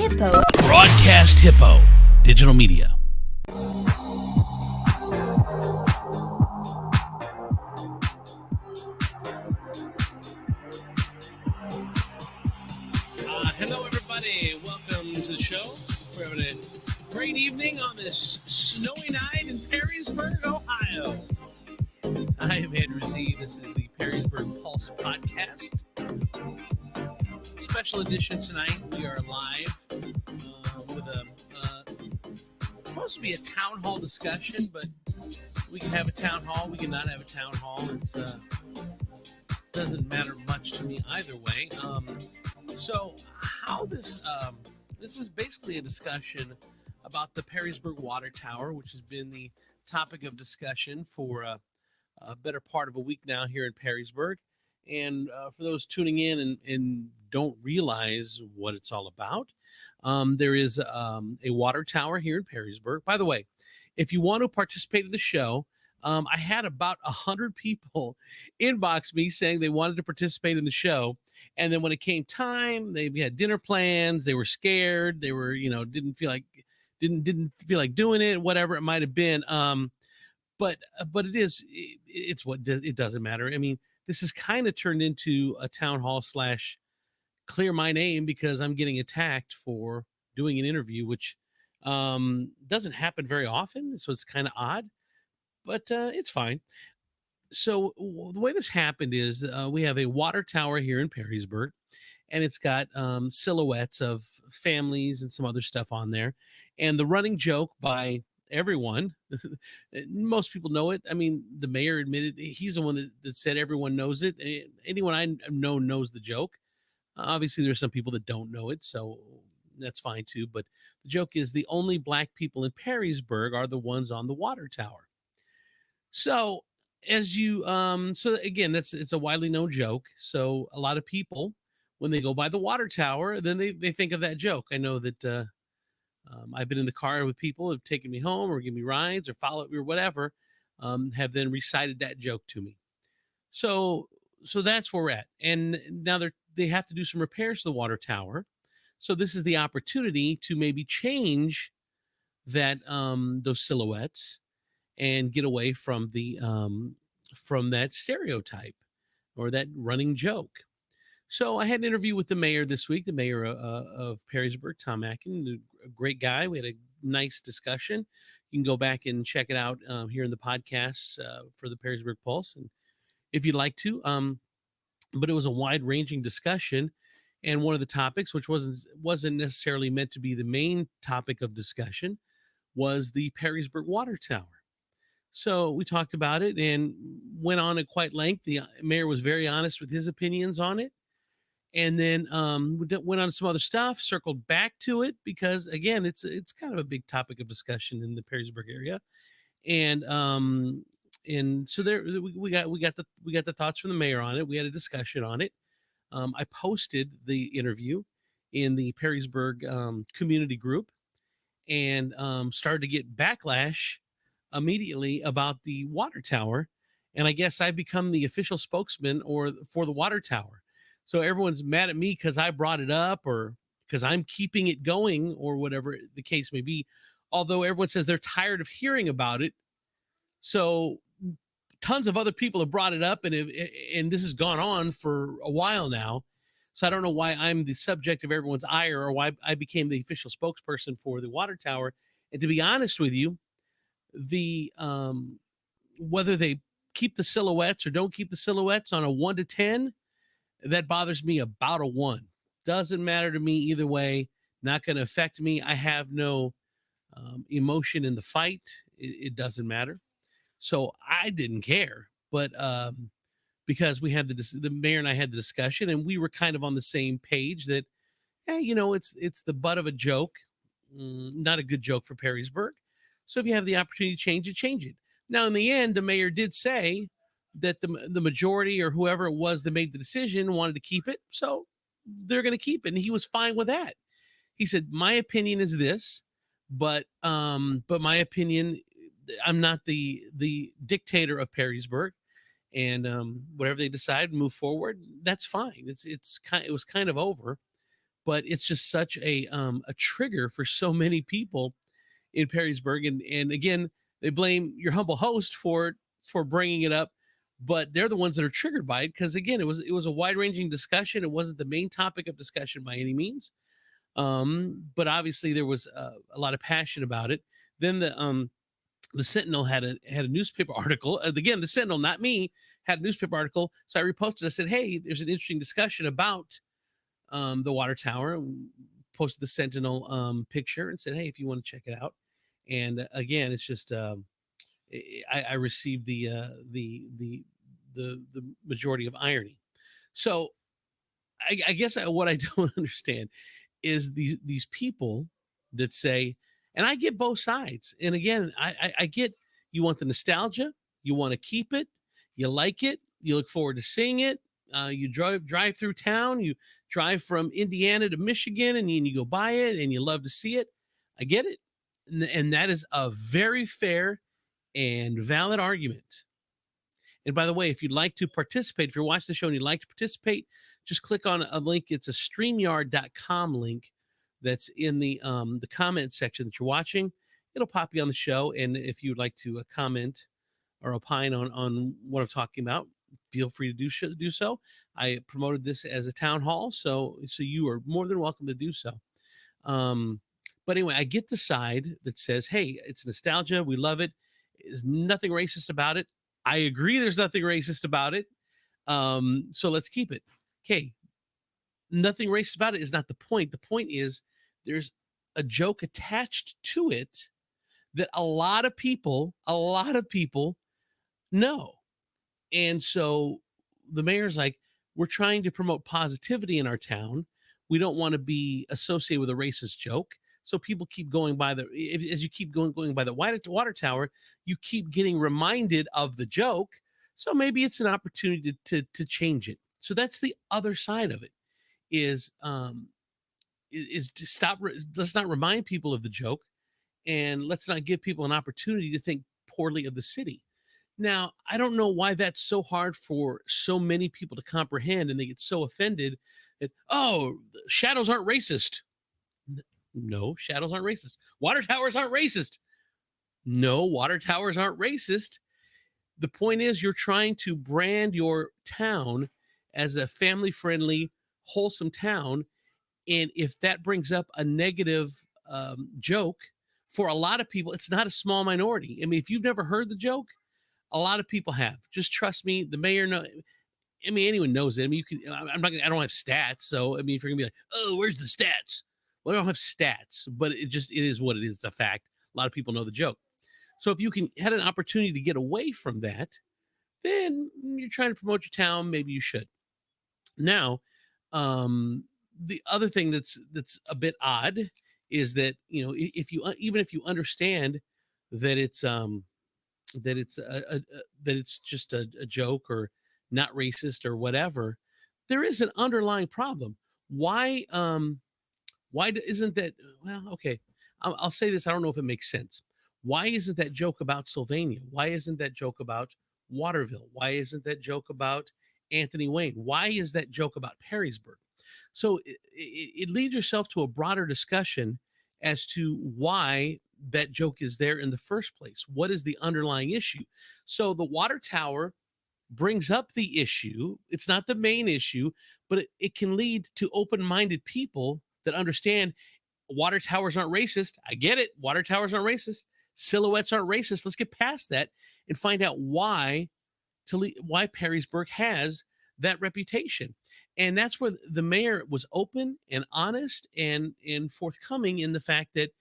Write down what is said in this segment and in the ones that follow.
Hippo. Broadcast Hippo Digital Media. Hello, everybody. Welcome to the show. We're having a great evening on this snowy night in Perrysburg, Ohio. I am Andrew Z. This is the Perrysburg Pulse podcast. Special edition tonight. We are live with a supposed to be a town hall discussion, but we can have a town hall. We cannot have a town hall. It doesn't matter much to me either way. So how this is basically a discussion about the Perrysburg Water Tower, which has been the topic of discussion for a better part of a week now here in Perrysburg. And for those tuning in and don't realize what it's all about, there is a water tower here in Perrysburg. By the way, if you want to participate in the show, I had about 100 people inbox me saying they wanted to participate in the show. And then when it came time, they had dinner plans. They were scared. They were, didn't feel like doing it, whatever it might have been. But it doesn't matter. I mean, this has kind of turned into a town hall / clear my name because I'm getting attacked for doing an interview, which doesn't happen very often. So it's kind of odd, but it's fine. So the way this happened is we have a water tower here in Perrysburg, and it's got silhouettes of families and some other stuff on there. And the running joke by everyone, most people know it. I mean, the mayor admitted, he's the one that said everyone knows it. Anyone I know knows the joke. Obviously, there's some people that don't know it, so that's fine too. But the joke is the only black people in Perrysburg are the ones on the water tower. So so again, it's a widely known joke. So a lot of people, when they go by the water tower, then they think of that joke. I know that I've been in the car with people who have taken me home or give me rides or followed me or whatever, have then recited that joke to me. So that's where we're at. And now they have to do some repairs to the water tower. So this is the opportunity to maybe change that those silhouettes and get away from that stereotype or that running joke. So I had an interview with the mayor this week, the mayor of Perrysburg, Tom Akin, a great guy. We had a nice discussion. You can go back and check it out here in the podcast for the Perrysburg Pulse, and if you'd like to. But it was a wide-ranging discussion, and one of the topics, which wasn't necessarily meant to be the main topic of discussion, was the Perrysburg Water Tower. So we talked about it and went on at quite length. The mayor was very honest with his opinions on it. And then went on some other stuff, circled back to it because, again, it's kind of a big topic of discussion in the Perrysburg area. And so there we got the thoughts from the mayor on it. We had a discussion on it. I posted the interview in the Perrysburg community group and started to get backlash immediately about the water tower. And I guess I've become the official spokesman for the water tower. So everyone's mad at me because I brought it up or because I'm keeping it going or whatever the case may be. Although everyone says they're tired of hearing about it. So tons of other people have brought it up and this has gone on for a while now. So I don't know why I'm the subject of everyone's ire or why I became the official spokesperson for the water tower. And to be honest with you, whether they keep the silhouettes or don't keep the silhouettes on a 1 to 10, that bothers me about a 1. Doesn't matter to me either way. Not going to affect me. I have no emotion in the fight. It doesn't matter. So I didn't care. But because we had the mayor and I had the discussion, and we were kind of on the same page that, it's the butt of a joke, not a good joke for Perrysburg. So if you have the opportunity to change it. Now, in the end, the mayor did say that the majority or whoever it was that made the decision wanted to keep it. So they're going to keep it. And he was fine with that. He said, my opinion is this, but my opinion, I'm not the dictator of Perrysburg, and whatever they decide, move forward, that's fine. It was kind of over, but it's just such a trigger for so many people in Perrysburg. And again, they blame your humble host for bringing it up, but they're the ones that are triggered by it because again, it was a wide ranging discussion. It wasn't the main topic of discussion by any means, but obviously there was a lot of passion about it. Then the Sentinel had a newspaper article. Again, the Sentinel, not me, had a newspaper article. So I reposted. I said, "Hey, there's an interesting discussion about the water tower." Posted the Sentinel picture and said, "Hey, if you want to check it out." And again, it's just I received the majority of irony. So I guess what I don't understand is these people that say, and I get both sides. And again, I get you want the nostalgia, you want to keep it, you like it, you look forward to seeing it. You drive through town, you drive from Indiana to Michigan, and you go by it, and you love to see it. I get it, and that is a very fair and valid argument. And by the way, if you'd like to participate, if you're watching the show and you'd like to participate, just click on a link. It's a StreamYard.com link that's in the comment section that you're watching. It'll pop you on the show. And if you'd like to comment or opine on what I'm talking about, feel free to do so. I promoted this as a town hall, so you are more than welcome to do so. But anyway, I get the side that says, hey, it's nostalgia. We love it. There's nothing racist about it. I agree there's nothing racist about it. So let's keep it. Okay. Nothing racist about it is not the point. The point is there's a joke attached to it that a lot of people know. And so the mayor's like, we're trying to promote positivity in our town. We don't want to be associated with a racist joke. So people keep going by as you keep going by the water tower, you keep getting reminded of the joke. So maybe it's an opportunity to change it. So that's the other side of it is to stop. Let's not remind people of the joke, and let's not give people an opportunity to think poorly of the city. Now, I don't know why that's so hard for so many people to comprehend, and they get so offended that, oh, shadows aren't racist. No, shadows aren't racist. Water towers aren't racist. No, water towers aren't racist. The point is you're trying to brand your town as a family-friendly, wholesome town. And if that brings up a negative joke, for a lot of people, it's not a small minority. I mean, if you've never heard the joke, a lot of people have. Just trust me, the mayor knows. I mean, anyone knows it. I mean, you can. I don't have stats, so I mean, if you're gonna be like, oh, where's the stats? Well, I don't have stats, but it is what it is. It's a fact. A lot of people know the joke. So if you had an opportunity to get away from that, then you're trying to promote your town. Maybe you should. Now, the other thing that's a bit odd is that if you understand that it's just a joke or not racist or whatever, there is an underlying problem. Why isn't that? Well, okay, I'll say this. I don't know if it makes sense. Why isn't that joke about Sylvania? Why isn't that joke about Waterville? Why isn't that joke about Anthony Wayne? Why is that joke about Perrysburg? So it leads yourself to a broader discussion as to why that joke is there in the first place. What is the underlying issue? So the water tower brings up the issue. It's not the main issue, but it can lead to open-minded people that understand water towers aren't racist. I get it. Water towers aren't racist. Silhouettes aren't racist. Let's get past that and find out why Perrysburg has that reputation. And that's where the mayor was open and honest and forthcoming in the fact that,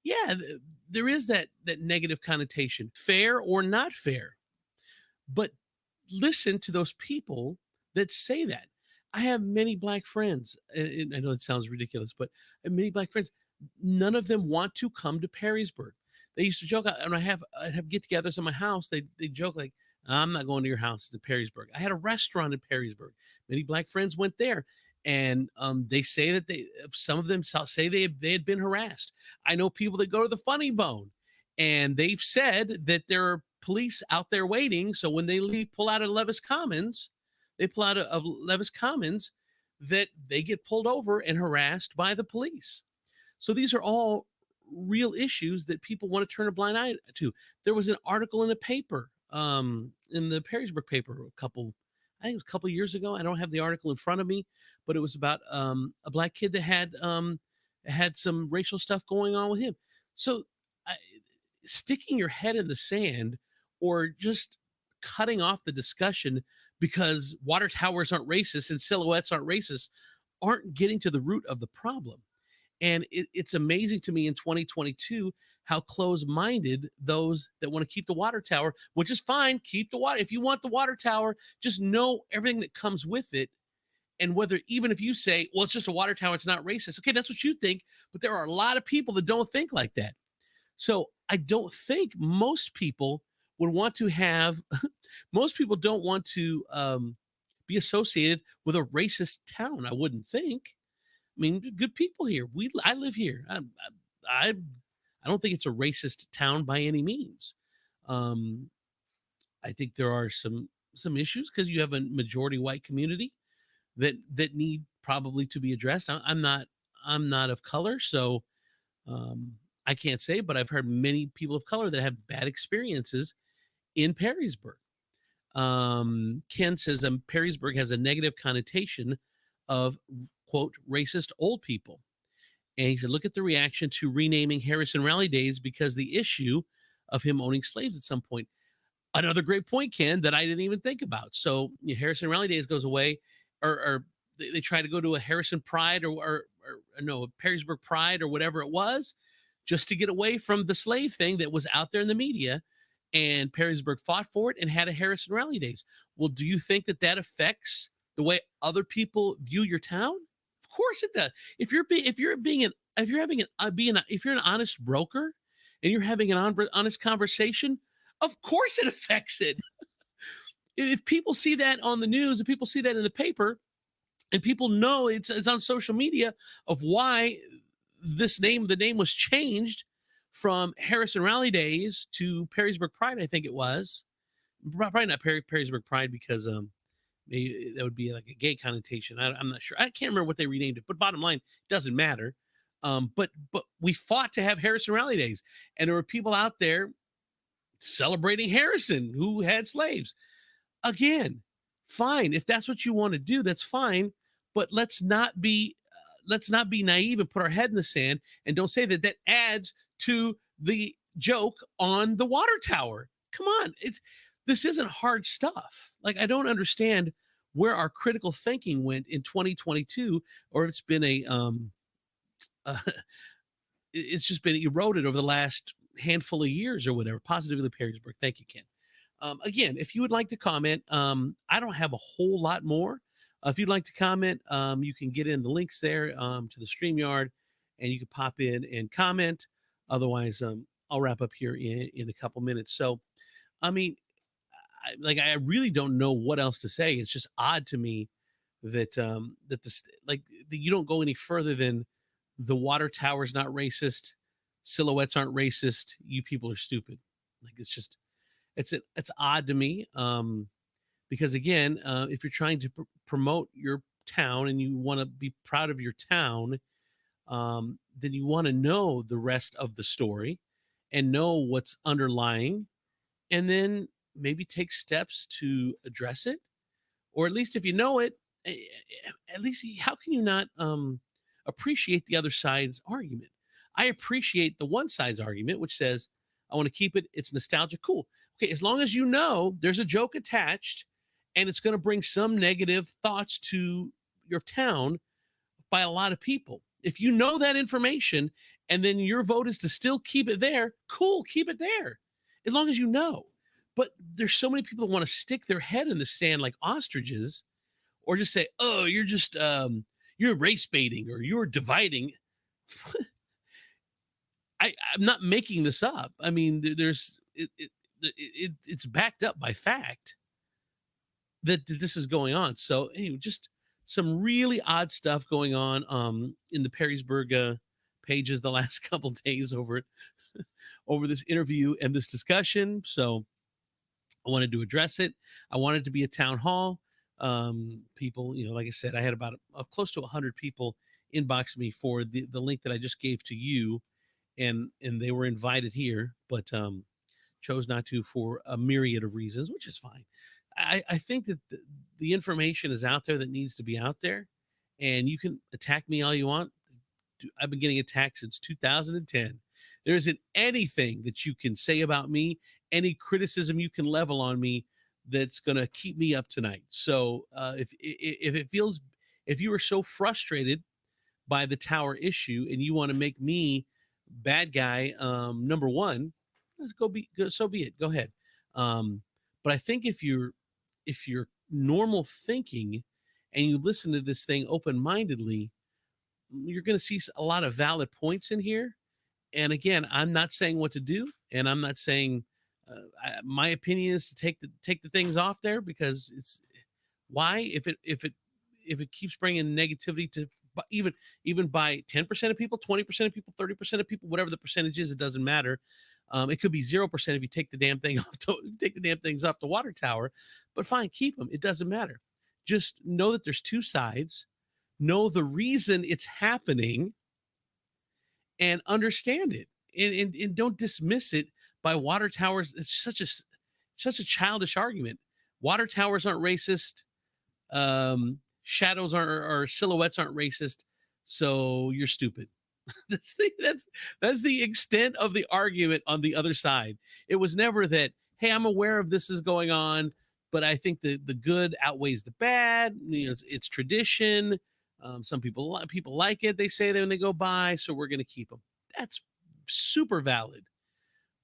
yeah, there is that negative connotation, fair or not fair. But listen to those people that say that. I have many black friends. And I know it sounds ridiculous, but I have many black friends. None of them want to come to Perrysburg. They used to joke, and I'd have get-togethers in my house. They joke like, I'm not going to your house. It's in Perrysburg. I had a restaurant in Perrysburg. Many black friends went there, and they say that some of them say they had been harassed. I know people that go to the Funny Bone, and they've said that there are police out there waiting. So when they pull out of Levis Commons, that they get pulled over and harassed by the police. So these are all real issues that people want to turn a blind eye to. There was an article in a paper, in the Perrysburg paper, I think it was a couple years ago. I don't have the article in front of me, but it was about a black kid that had some racial stuff going on with him. So I, sticking your head in the sand or just cutting off the discussion because water towers aren't racist and silhouettes aren't racist aren't getting to the root of the problem. And it's amazing to me in 2022 how close-minded those that want to keep the water tower, which is fine, keep the water. If you want the water tower, just know everything that comes with it. And whether, even if you say, well, it's just a water tower, it's not racist. Okay, that's what you think. But there are a lot of people that don't think like that. So I don't think most people would want to have, most people don't want to be associated with a racist town. I wouldn't think. I mean, good people here. I live here. I don't think it's a racist town by any means. I think there are some issues because you have a majority white community that need probably to be addressed. I'm not of color, so I can't say, but I've heard many people of color that have bad experiences in Perrysburg. Ken says Perrysburg has a negative connotation of, quote, racist old people. And he said, look at the reaction to renaming Harrison Rally Days because the issue of him owning slaves at some point. Another great point, Ken, that I didn't even think about. So Harrison Rally Days goes away, or they try to go to a Harrison Pride or no, Perrysburg Pride or whatever it was, just to get away from the slave thing that was out there in the media. And Perrysburg fought for it and had a Harrison Rally Days. Well, do you think that affects the way other people view your town? Of course it does. If you're an honest broker and you're having an honest conversation, of course it affects it. If people see that on the news and people see that in the paper and people know it's on social media of why the name was changed from Harrison Rally Days to Perrysburg Pride, I think it was. Probably not Perrysburg Pride because maybe that would be like a gay connotation. I'm not sure. I can't remember what they renamed it, but bottom line, it doesn't matter. But we fought to have Harrison Rally Days, and there were people out there celebrating Harrison who had slaves. Again, fine. If that's what you want to do, that's fine. But let's not be naive and put our head in the sand and don't say that adds to the joke on the water tower. Come on. This isn't hard stuff. Like, I don't understand where our critical thinking went in 2022, or it's been it's just been eroded over the last handful of years or whatever. Positively Perrysburg. Thank you, Ken. Again, if you would like to comment, I don't have a whole lot more. If you'd like to comment, you can get in the links there to the StreamYard, and you can pop in and comment. Otherwise, I'll wrap up here in a couple minutes. So, I mean, I really don't know what else to say. It's just odd to me that that you don't go any further than the water tower is not racist, silhouettes aren't racist, you people are stupid. Like, it's odd to me. Because again, if you're trying to promote your town and you want to be proud of your town, then you want to know the rest of the story and know what's underlying, and then maybe take steps to address it. Or at least if you know it, at least how can you not appreciate the other side's argument? I appreciate the one side's argument, which says, I want to keep it. It's nostalgia. Cool. Okay. As long as you know there's a joke attached and it's going to bring some negative thoughts to your town by a lot of people. If you know that information and then your vote is to still keep it there, cool, keep it there. As long as you know. But there's so many people that want to stick their head in the sand like ostriches, or just say, oh, you're just, you're race baiting or you're dividing. I'm not making this up. I mean, it's backed up by fact that this is going on. So anyway, just some really odd stuff going on in the Perrysburg pages the last couple days over this interview and this discussion. So I wanted to address it. I wanted to be a town hall people. Like I said, I had about close to 100 people inbox me for the link that I just gave to you, and they were invited here, but chose not to for a myriad of reasons, which is fine. I think that the information is out there that needs to be out there, and you can attack me all you want. I've been getting attacked since 2010. There isn't anything that you can say about me, any criticism you can level on me that's going to keep me up tonight. So if you were so frustrated by the tower issue and you want to make me bad guy, number one, let's so be it. Go ahead. But I think if you're normal thinking and you listen to this thing open-mindedly, you're going to see a lot of valid points in here. And again, I'm not saying what to do, and I'm not saying my opinion is to take the things off there, because it's why if it keeps bringing negativity to even by 10% of people, 20% of people, 30% of people, whatever the percentage is, it doesn't matter. It could be 0% if you take the damn thing off take the damn things off the water tower, but fine, keep them. It doesn't matter. Just know that there's two sides. Know the reason it's happening and understand it, and don't dismiss it by water towers. It's such a childish argument. Water towers aren't racist. Shadows or silhouettes aren't racist. So you're stupid. that's the extent of the argument on the other side. It was never that, hey, I'm aware of this is going on, but I think the good outweighs the bad. It's tradition. Some people like it. They say that when they go by, so we're going to keep them. That's super valid.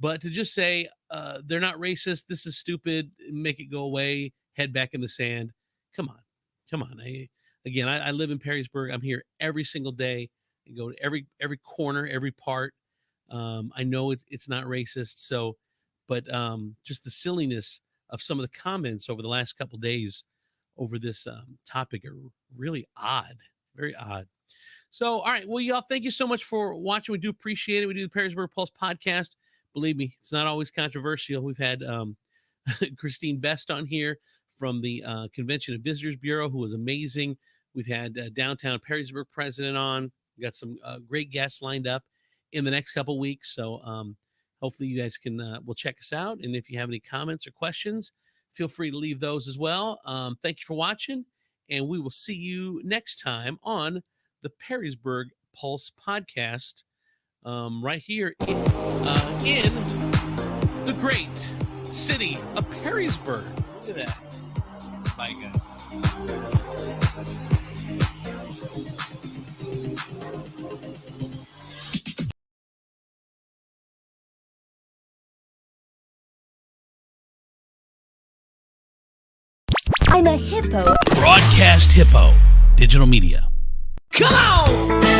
But to just say they're not racist, this is stupid, make it go away, head back in the sand. Come on. I live in Perrysburg. I'm here every single day. I go to every corner, every part. I know it's not racist. So, but just the silliness of some of the comments over the last couple of days over this topic are really odd, very odd. So, all right. Well, y'all, thank you so much for watching. We do appreciate it. We do the Perrysburg Pulse podcast. Believe me, it's not always controversial. We've had Christine Best on here from the Convention and Visitors Bureau, who was amazing. We've had downtown Perrysburg president on. We got some great guests lined up in the next couple weeks. So hopefully you guys will check us out. And if you have any comments or questions, feel free to leave those as well. Thank you for watching, and we will see you next time on the Perrysburg Pulse podcast, right here in the great city of Perrysburg. Look at that. Bye, guys. I'm a hippo. Broadcast Hippo Digital Media. Come on!